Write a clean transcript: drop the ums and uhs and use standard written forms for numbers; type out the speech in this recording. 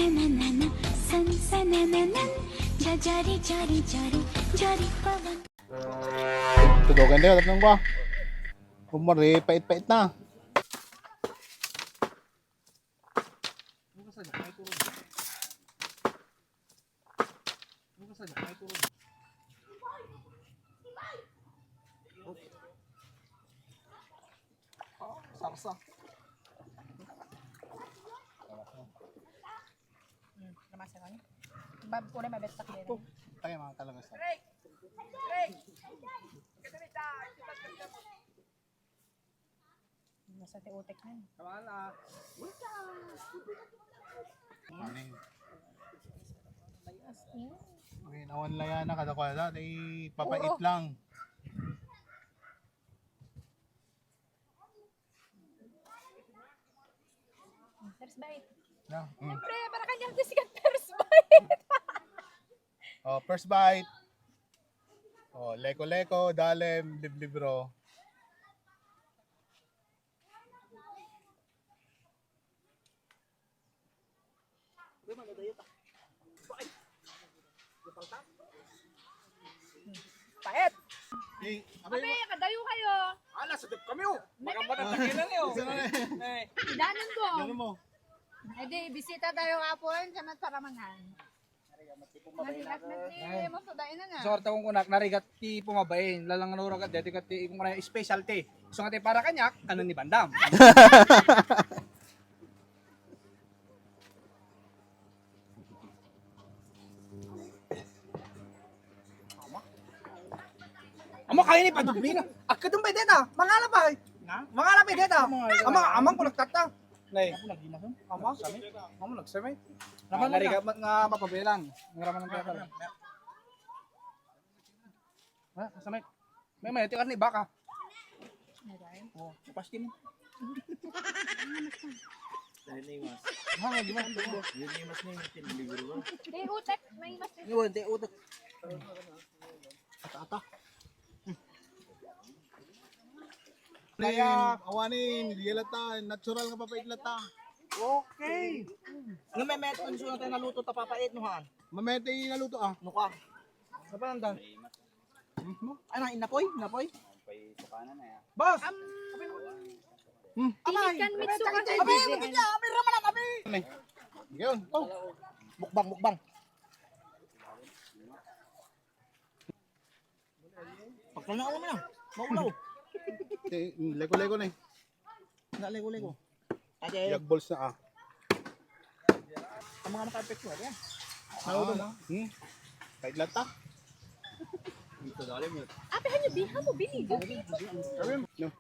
सननननन सनसनननन जरी जरी जरी जरी पवन Tudukan din, tatang ko. Kumari, pait-pait na. Sarsa. Namasa ko niya. Pura mabestak din. Tayo mga talaga sa. Nasa tiutek na. Aning. Bayas. Okay, nawan laya na kada kwa da, ay papait lang. First bite. Na. Siyempre, para kanyang disikat first bite. Oh, first bite. Oh, leko-leko, dalem, liblibro. Pait. Eh, Abe, kadayo kayo. Ala, sadap kami oh. Magamatan tagilan niyo. Idanan ko. Ano mo? Eh di, bisita tayo kapon sa Matparamangan. Narigat na di mo sudain na na. Sorta kong kunak, narigat ti pumabain. Lalang nuragat, deti kat ti kung kaya specialty. So nga ti para kanyak, ano ni Bandam. Amo kaya ni padumi na. Akadong ba deta? Mangala pa. Mangala pa deta. Amang ko nagtata. Nay. Ama? Amo nagsamay. Naman narigat nga mapabilang. Ngaraman ng pera. Ha, samay. May tikar ni baka. Oh, paskin. Ha, gimana? Di utek, may mas. Yun, te utak. Ata. Kaya, awanin, lata, natural nga papait lata. Okay. Ano may meton so natin naluto ta papait no han? Mamete naluto ah. No ka. Sa pananda. Ano inapoy? Inapoy? Boss. Tilikan mitsu ka sa Abi, magkaya, abi ramalan abi. Ngayon, oh. Mukbang. Pagkana mo na. Maulaw. Leko-leko na eh. Na lego. Ate, Yak balls na ah. ang mga maka-effect mo yan. Naluto na. Pait lata. Ape hanyo biha mo binigo. No.